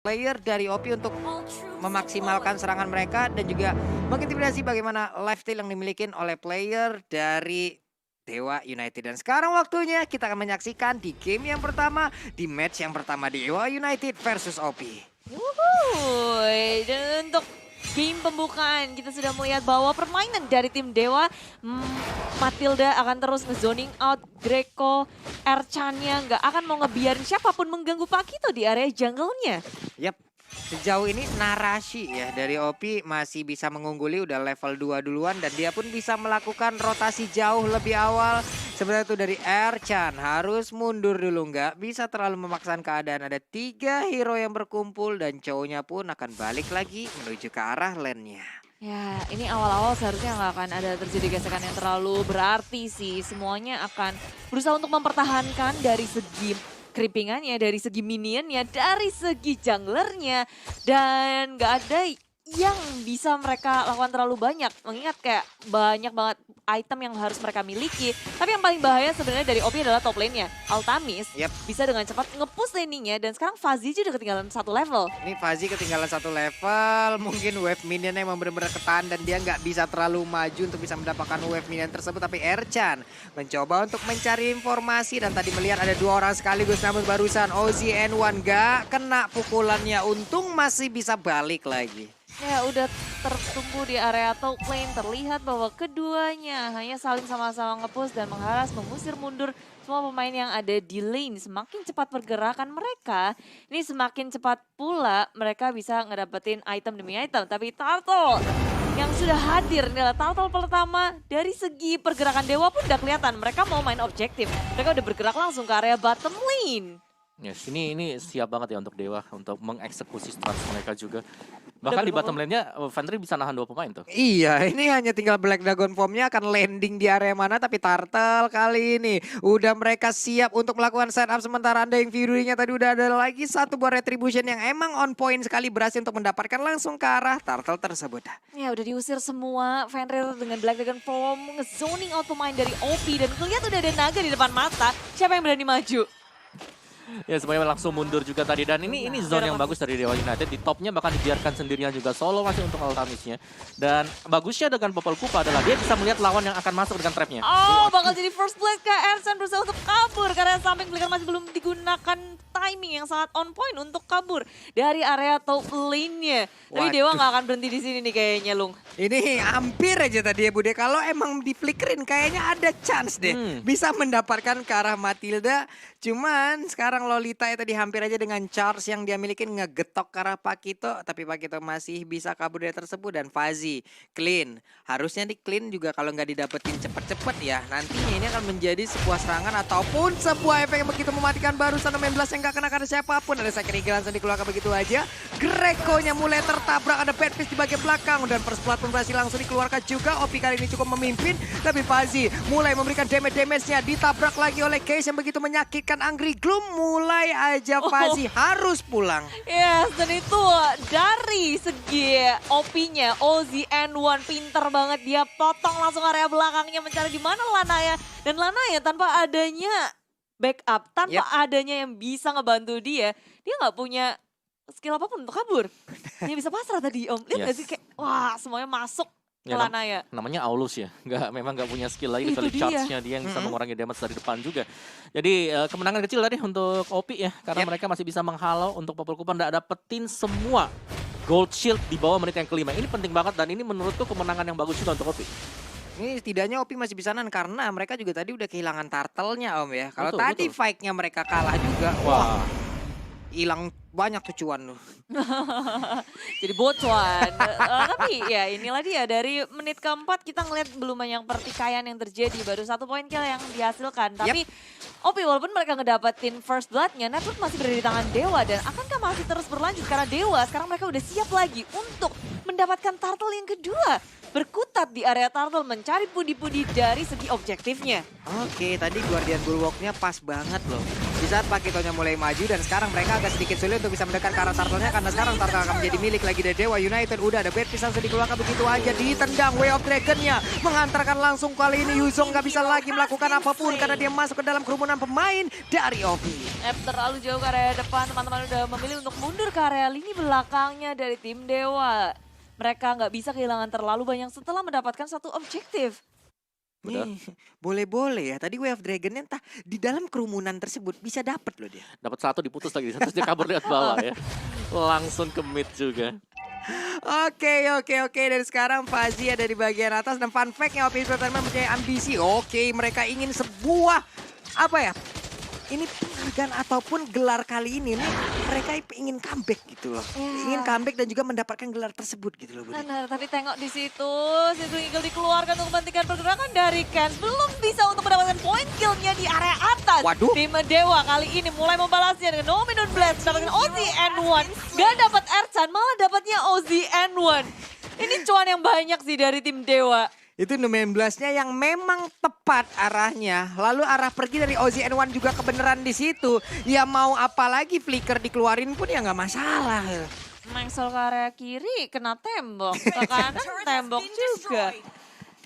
player dari OP untuk memaksimalkan serangan mereka dan juga mengintimidasi bagaimana lifesteal yang dimiliki oleh player dari Dewa United. Dan sekarang waktunya kita akan menyaksikan di game yang pertama, di match yang pertama Dewa United versus OP. Wuhui, dan untuk game pembukaan kita sudah melihat bahwa permainan dari tim Dewa, Matilda akan terus nge-zoning out Greco, Erchan-nya nggak akan mau ngebiarin siapapun mengganggu Pakito di area jungle-nya. Yap, sejauh ini narasi ya dari OP masih bisa mengungguli, udah level 2 duluan dan dia pun bisa melakukan rotasi jauh lebih awal. Sebenarnya itu dari Erchan harus mundur dulu, nggak bisa terlalu memaksakan keadaan. Ada 3 hero yang berkumpul dan cowoknya pun akan balik lagi menuju ke arah lane-nya. Ya, ini awal-awal seharusnya nggak akan ada terjadi gesekan yang terlalu berarti sih. Semuanya akan berusaha untuk mempertahankan dari segi creepingannya, dari segi minionnya, dari segi junglernya. Dan nggak ada yang bisa mereka lakukan terlalu banyak. Mengingat kayak banyak banget item yang harus mereka miliki. Tapi yang paling bahaya sebenarnya dari OP adalah top lane-nya. Altamis bisa dengan cepat nge-push laning-nya dan sekarang Fuzzy aja udah ketinggalan 1 level. Ini Fuzzy ketinggalan 1 level, mungkin wave minionnya emang benar-benar ketahan dan dia nggak bisa terlalu maju untuk bisa mendapatkan wave minion tersebut. Tapi Erchan mencoba untuk mencari informasi dan tadi melihat ada 2 orang sekaligus, namun barusan Ozzy N1 nggak kena pukulannya, untung masih bisa balik lagi. Ya udah tertumpu di area top lane, terlihat bahwa keduanya hanya saling sama-sama nge-push dan mengharas, mengusir mundur semua pemain yang ada di lane. Semakin cepat pergerakan mereka, ini semakin cepat pula mereka bisa ngedapetin item demi item. Tapi Turtle yang sudah hadir adalah Turtle pertama. Dari segi pergerakan Dewa pun udah kelihatan mereka mau main objektif. Mereka udah bergerak langsung ke area bottom lane. Yes, ini siap banget ya untuk Dewa untuk mengeksekusi strategi mereka juga. Bahkan di bottom lane-nya Vandry bisa nahan 2 pemain tuh. Iya, ini hanya tinggal Black Dragon Form-nya akan landing di area mana, tapi Turtle kali ini udah mereka siap untuk melakukan setup, sementara Undying Fury-nya tadi udah ada lagi 1 buah Retribution yang emang on point sekali, berhasil untuk mendapatkan langsung ke arah Turtle tersebut. Ya udah diusir semua, Fenrir dengan Black Dragon Form nge-zoning out pemain dari OP dan kelihatan udah ada naga di depan mata. Siapa yang berani maju? Ya semuanya langsung mundur juga tadi dan ini zone yang bagus dari Dewa United. Di topnya bahkan dibiarkan sendirian juga solo masih untuk Altamisnya. Dan bagusnya dengan Popol Kupa adalah dia bisa melihat lawan yang akan masuk dengan trapnya. Oh, bakal jadi first blood ke Erchan berusaha untuk kabur karena samping flicker masih belum digunakan, timing yang sangat on point untuk kabur dari area top lane-nya. Tapi Dewa nggak akan berhenti di sini nih kayaknya, Lung. Ini hampir aja tadi ya Bude, kalau emang di flickerin kayaknya ada chance deh bisa mendapatkan ke arah Matilda. Cuman sekarang Lolita ya tadi hampir aja dengan charge yang dia miliki ngegetok ke arah Pakito. Tapi Pakito masih bisa kabur dari tersebut dan Fuzzy clean. Harusnya di clean juga kalau nggak didapetin cepet-cepet ya. Nantinya ini akan menjadi sebuah serangan ataupun sebuah efek yang begitu mematikan, barusan main blast yang nggak kena karena siapapun. Ada Sakiri langsung dikeluarkan begitu aja. Greco-nya mulai tertabrak, ada Bad Fist di bagian belakang. Dan first blood pun berhasil langsung dikeluarkan juga. OP kali ini cukup memimpin. Tapi Fuzzy mulai memberikan damage-nya. Ditabrak lagi oleh Case yang begitu menyakitkan. Angry Gloom mulai aja Fuzzy harus pulang. Yes, dan itu dari segi OP-nya, Ozzy N1 pinter banget. Dia potong langsung area belakangnya mencari di mana Lanaya. Dan Lanaya tanpa adanya backup, tanpa adanya yang bisa ngebantu dia nggak punya skill apapun untuk kabur. Dia bisa pasrah tadi Om. Lihat nggak sih kayak wah semuanya masuk ke Lanaya. Namanya Aulus ya, memang nggak punya skill lagi kecuali charge-nya dia yang bisa mengurangi damage dari depan juga. Jadi kemenangan kecil tadi untuk OP ya, karena mereka masih bisa menghalau untuk Popol Kupa nggak dapetin semua gold shield di bawah menit yang kelima. Ini penting banget dan ini menurutku kemenangan yang bagus juga untuk OP. Ini setidaknya OP masih bisa nahan karena mereka juga tadi udah kehilangan turtle-nya Om ya. Kalau tadi fight-nya mereka kalah juga, wah hilang banyak tuh cuan tuh. Jadi bocuan. Tapi ya inilah dia dari menit keempat kita ngeliat belum banyak pertikaian yang terjadi. Baru 1 poin kill yang dihasilkan. Tapi OP walaupun mereka ngedapetin first blood-nya, network masih berada di tangan Dewa. Dan akankah masih terus berlanjut karena Dewa sekarang mereka udah siap lagi untuk mendapatkan turtle yang kedua. Berkutat di area turtle mencari pudi-pudi dari segi objektifnya. Oke, tadi Guardian Bulwark-nya pas banget loh. Di saat Pakitonya mulai maju dan sekarang mereka agak sedikit sulit untuk bisa mendekat ke arah turtle-nya karena sekarang turtle akan menjadi milik lagi dari Dewa United. Udah ada bad pisang sudah dikeluarkan begitu aja, ditendang Way of Dragon-nya. Mengantarkan langsung kali ini Yuzong nggak bisa lagi melakukan apapun karena dia masuk ke dalam kerumunan pemain dari Ovi. Terlalu jauh ke area depan, teman-teman udah memilih untuk mundur ke area lini belakangnya dari tim Dewa. Mereka nggak bisa kehilangan terlalu banyak setelah mendapatkan satu objektif. Nih, boleh-boleh ya. Tadi Way of Dragon-nya entah di dalam kerumunan tersebut bisa dapat loh dia. Dapat satu diputus lagi, terus dia kabur lihat bawah ya. Langsung ke mid juga. Oke. Dan sekarang Fazzy ada di bagian atas dan fun fact-nya Ovi Entertainment mempunyai ambisi. Oke, mereka ingin sebuah apa ya? Ini penghargaan ataupun gelar kali ini nih mereka ingin comeback gitu loh. Ingin comeback dan juga mendapatkan gelar tersebut gitu loh, Budi. Benar, tapi tengok di situ, Situ Eagle dikeluarkan untuk menghentikan pergerakan dari Kens. Belum bisa untuk mendapatkan point kill-nya di area atas. Waduh. Tim Dewa kali ini mulai membalasnya dengan Dominant Blast, mendapatkan OZN1. Gak dapat Ercan, malah dapatnya OZN1. Ini cuan yang banyak sih dari tim Dewa. Itu 16-nya yang memang tepat arahnya. Lalu arah pergi dari OZN1 juga kebenaran di situ. Ya mau apa lagi flicker dikeluarin pun ya nggak masalah. Mengsel ke area kiri, kena tembok. Ke kanan tembok juga.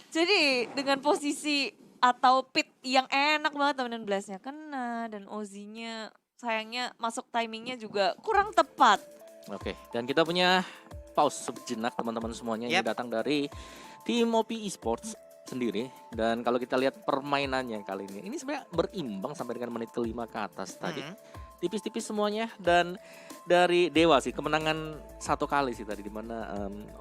Jadi dengan posisi atau pit yang enak banget teman blastnya kena. Dan Ozzy-nya sayangnya masuk timingnya juga kurang tepat. Oke, dan kita punya pause sejenak teman-teman semuanya. Ini datang dari tim OP Esports sendiri. Dan kalau kita lihat permainannya kali ini sebenarnya berimbang sampai dengan menit kelima ke atas tadi. Tipis-tipis semuanya. Dan dari Dewa sih kemenangan satu kali sih tadi, dimana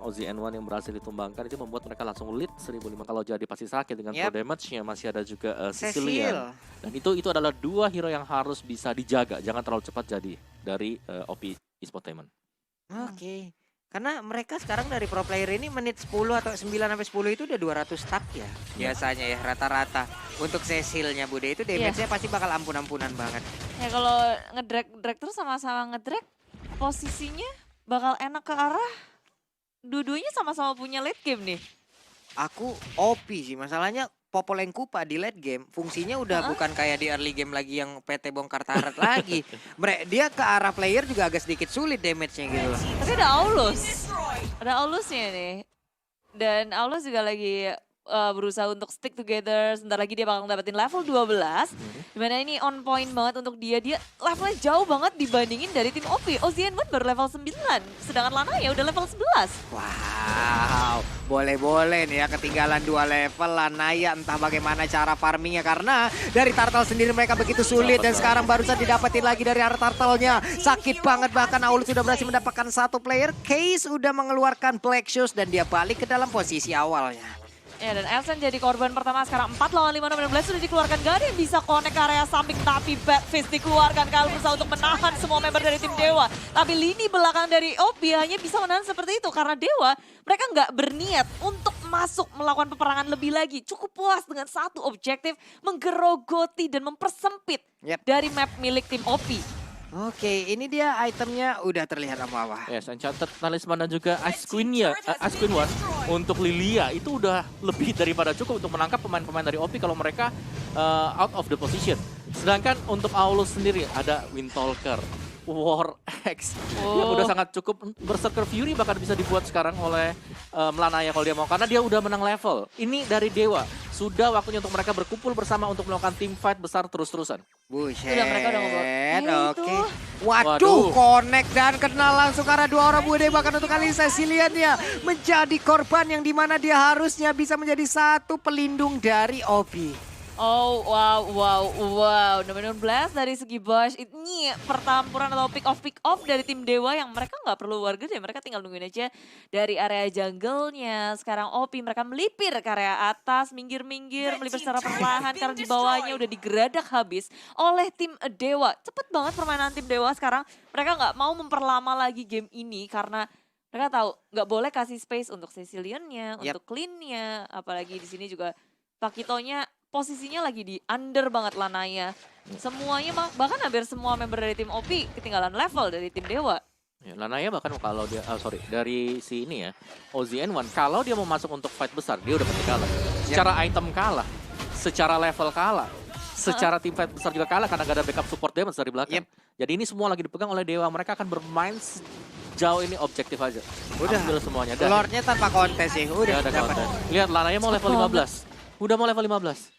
OZN1 yang berhasil ditumbangkan itu membuat mereka langsung lead 1005. Kalau jadi pasti sakit dengan pro damage-nya. Masih ada juga Cecilian. Dan itu adalah dua hero yang harus bisa dijaga, jangan terlalu cepat jadi dari OP Esportainment. Oke. Karena mereka sekarang dari pro player ini menit 10 atau 9 sampai 10 itu udah 200 stack ya. Biasanya ya rata-rata. Untuk Cecilnya Bude itu damage-nya pasti bakal ampun-ampunan banget. Ya kalau ngedrag terus sama-sama ngedrag, posisinya bakal enak ke arah dua-duanya sama-sama punya late game nih. Aku OP sih, masalahnya Popoleng Kupa di late game fungsinya udah bukan kayak di early game lagi yang PT bongkar turret lagi. Dia ke arah player juga agak sedikit sulit damage-nya gitu loh. Tapi ada Aulus. Ada Aulusnya nih. Dan Aulus juga lagi berusaha untuk stick together. Sebentar lagi dia bakal dapetin level 12. Dimana ini on point banget untuk dia. Dia levelnya jauh banget dibandingin dari tim OP. OZN1 baru level 9. Sedangkan Lanaya udah level 11. Wow, boleh-boleh nih ya ketinggalan 2 level. Lanaya entah bagaimana cara farmingnya. Karena dari turtle sendiri mereka begitu sulit. Dan sekarang barusan didapetin lagi dari arah turtle-nya. Sakit banget, bahkan Aulus sudah berhasil mendapatkan satu player. Case udah mengeluarkan Black Shoes dan dia balik ke dalam posisi awalnya. Ya, dan Elsen jadi korban pertama sekarang 4 lawan 5 nomor 16 sudah dikeluarkan. Gak ada yang bisa connect ke area samping, tapi Bad Fist dikeluarkan kalau berusaha untuk menahan semua member dari tim Dewa. Tapi lini belakang dari OP hanya bisa menahan seperti itu karena Dewa mereka nggak berniat untuk masuk melakukan peperangan lebih lagi. Cukup puas dengan satu objektif menggerogoti dan mempersempit dari map milik tim OP. Oke, ini dia itemnya udah terlihat apa-apa. Yes, Enchanted Talisman dan juga Ice Queen One untuk Lilia itu udah lebih daripada cukup untuk menangkap pemain-pemain dari OP kalau mereka out of the position. Sedangkan untuk Aulus sendiri ada Windtalker, War X yang udah sangat cukup. Berserker Fury bahkan bisa dibuat sekarang oleh Lanaya kalau dia mau, karena dia udah menang level. Ini dari Dewa. Sudah waktunya untuk mereka berkumpul bersama untuk melakukan team fight besar terus-terusan. Buset, Mereka udah ngobrol. oke. Waduh, connect dan kenal langsung karena dua orang Bude. Bahkan untuk kali Cecilian ya menjadi korban yang dimana dia harusnya bisa menjadi satu pelindung dari Obi. Oh, wow. Dominant Blast dari segi Bush. Ini pertempuran atau pick off dari tim Dewa yang mereka nggak perlu war gede. Mereka tinggal nungguin aja dari area jungle-nya. Sekarang OP mereka melipir ke area atas, minggir-minggir, melipir secara perlahan karena di bawahnya udah digeradak habis oleh tim Dewa. Cepet banget permainan tim Dewa sekarang. Mereka nggak mau memperlama lagi game ini karena mereka tahu nggak boleh kasih space untuk Cecilian-nya, untuk Clean-nya. Apalagi di sini juga Pakitonya posisinya lagi di under banget Lanaya. Semuanya bahkan hampir semua member dari tim OP ketinggalan level dari tim Dewa. Ya, Lanaya bahkan kalau dia, dari si ini ya, OZN1, kalau dia mau masuk untuk fight besar, dia udah pasti kalah. Secara item kalah, secara level kalah, secara tim fight besar juga kalah karena gak ada backup support damage dari belakang. Yep. Jadi ini semua lagi dipegang oleh Dewa. Mereka akan bermain jauh ini objektif aja. Udah. Ambil semuanya. Dan Lordnya tanpa kontes ya. Udah ada dapat. konten. Lihat Lanaya mau level 15. Udah mau level 15.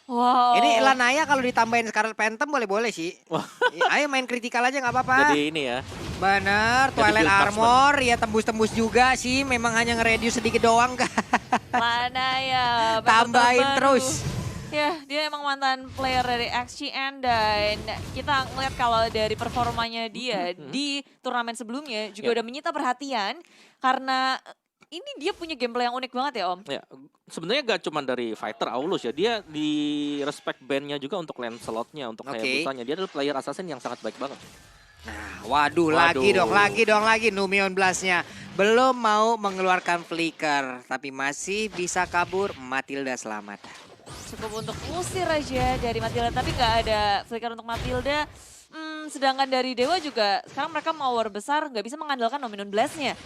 Wow. Ini Lanaya kalau ditambahin Scarlet Phantom boleh-boleh sih. Wah. Ayo main kritikal aja nggak apa-apa. Jadi ini ya. Bener, Jadi Twilight build Armor ya tembus-tembus juga sih. Memang hanya nge-reduce sedikit doang kan. Mana ya? Tambahin terbaru. terus. Ya, dia emang mantan player dari XGN dan kita ngeliat kalau dari performanya dia di turnamen sebelumnya juga udah menyita perhatian karena ini dia punya gameplay yang unik banget ya Om. Ya, sebenarnya gak cuma dari fighter Aulus ya, dia di respect band-nya juga untuk Lancelot-nya, untuk Oke. Hayabusanya. Dia adalah player assassin yang sangat baik banget. Nah, waduh, Waduh. lagi Numion Blast-nya. Belum mau mengeluarkan flicker, tapi masih bisa kabur. Matilda selamat. Cukup untuk usir aja dari Matilda tapi nggak ada flicker untuk Matilda. Sedangkan dari Dewa juga sekarang mereka mau war besar nggak bisa mengandalkan Dominion Blast-nya.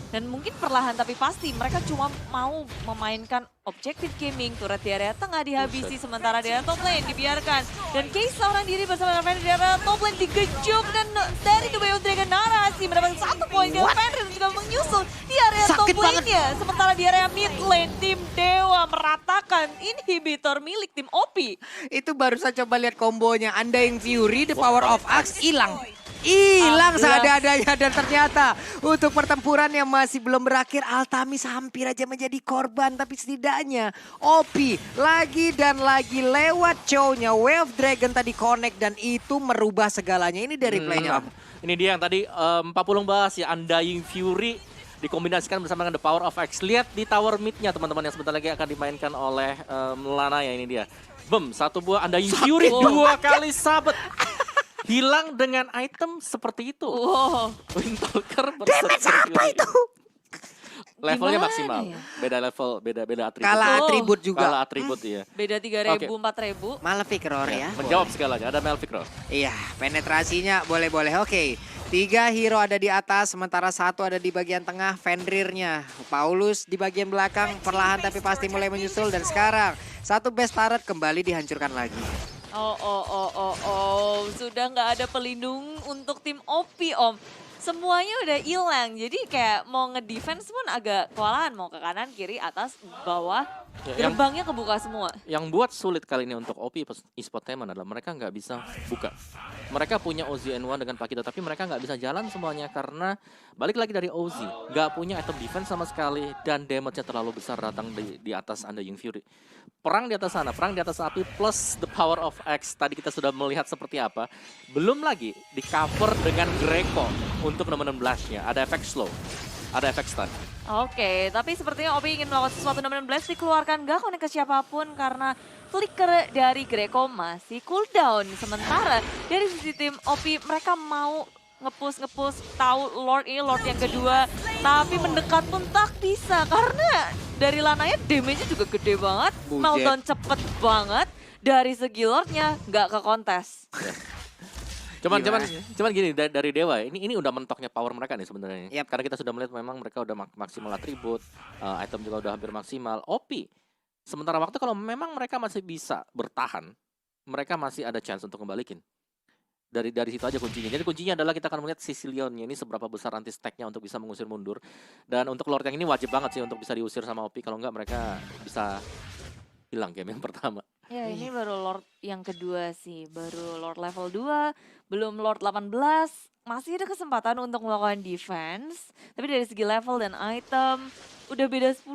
Dan mungkin perlahan tapi pasti mereka cuma mau memainkan objektif gaming. Turret di area tengah dihabisi sementara di area top lane dibiarkan. Dan Case seorang diri bersama dengan Fenrir di area top lane digejuk. Dan dari The Way of Dragon narasi mendapatkan 1 poin. Dan Fenrir juga menyusul di area top Sakit banget. lane-nya. Sementara di area mid lane tim Dewa meratakan inhibitor milik tim OP. Itu baru saya coba lihat kombonya. Undying Fury, the power of Axe hilang. Hilang seadanya dan ternyata untuk pertempuran yang masih belum berakhir Altamis hampir aja menjadi korban tapi setidaknya OP lagi dan lagi lewat show-nya Wave Dragon tadi connect dan itu merubah segalanya. Ini dari playnya Om. Ini dia yang tadi Pak Pulung bahas ya, Undying Fury dikombinasikan bersama dengan The Power of X. Lihat di tower mid-nya teman-teman yang sebentar lagi akan dimainkan oleh Lanaya ini dia. Satu buah Undying Fury, 2 kali sabet. Hilang dengan item seperti itu. Wow. Windtalker Damage apa itu? Levelnya Gimana maksimal. ya? Beda level, beda atribut. Kalah atribut juga. Kalah atribut iya. Beda 3.000, 4.000. Malefic Roar ya. Menjawab segalanya, ada Malefic Roar. Iya, penetrasinya boleh-boleh. Oke, 3 hero ada di atas, sementara 1 ada di bagian tengah, Fenrirnya. Paulus di bagian belakang, perlahan tapi pasti mulai menyusul. Dan sekarang, 1 best turret kembali dihancurkan lagi. Sudah nggak ada pelindung untuk tim OP Om. Semuanya udah hilang, jadi kayak mau ngedefense pun agak kewalahan. Mau ke kanan, kiri, atas, bawah, Ya, gerbangnya kebuka semua. Yang buat sulit kali ini untuk OP Esportainment adalah mereka nggak bisa buka. Mereka punya Ozzy N1 dengan Pakito, tapi mereka nggak bisa jalan semuanya karena balik lagi dari Ozzy. Nggak punya item defense sama sekali dan damage-nya terlalu besar datang di atas Undying Fury. Perang di atas sana, perang di atas api plus the power of X. Tadi kita sudah melihat seperti apa. Belum lagi di cover dengan Greco untuk Dominion Blast-nya. Ada efek slow, ada efek stun. Oke, tapi sepertinya OP ingin melakukan sesuatu Dominion Blast dikeluarkan gak konek ke siapapun karena flicker dari Greco masih cooldown. Sementara dari sisi tim OP mereka mau nge-push tahu Lord ini Lord yang kedua, tapi mendekat pun tak bisa karena dari Lanaya damage-nya juga gede banget, Bujet. meltdown cepet banget, dari segi Lordnya nggak ke kontes. Cuman gini dari Dewa ini udah mentoknya power mereka nih sebenarnya. Yap. Karena kita sudah melihat memang mereka udah maksimal atribut, item juga udah hampir maksimal. OP. Sementara waktu kalau memang mereka masih bisa bertahan, mereka masih ada chance untuk kembalikin. Dari situ aja kuncinya. Jadi kuncinya adalah kita akan melihat Sicilionnya ini seberapa besar anti stack-nya untuk bisa mengusir mundur. Dan untuk Lord yang ini wajib banget sih untuk bisa diusir sama OP, kalau enggak mereka bisa hilang game yang pertama. Ya ini baru Lord yang kedua sih, baru Lord level 2, belum Lord 18. Masih ada kesempatan untuk melakukan defense, tapi dari segi level dan item udah beda 10.000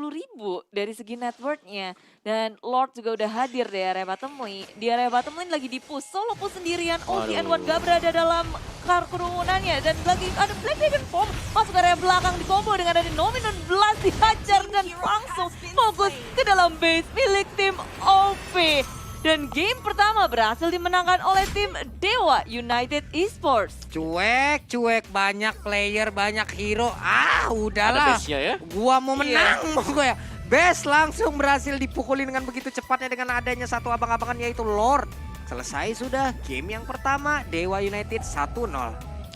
dari segi networknya. Dan Lord juga udah hadir di area bottom lane. Di area bottom lane lagi di-push, solo push sendirian. Ozzy N1 gak berada dalam kerununannya. Dan lagi ada Black Dragon Form masuk area belakang di combo dengan ada Dominion Blast dihajar dan langsung fokus ke dalam base milik tim OP. Dan game pertama berhasil dimenangkan oleh tim Dewa United Esports. Cuek, banyak player, banyak hero. Ada Udahlah. base-nya ya. Gua mau menang pokoknya. Best langsung berhasil dipukulin dengan begitu cepatnya dengan adanya satu abang-abangan yaitu Lord. Selesai sudah game yang pertama, Dewa United 1-0.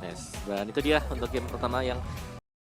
Yes, dan itu dia untuk game pertama yang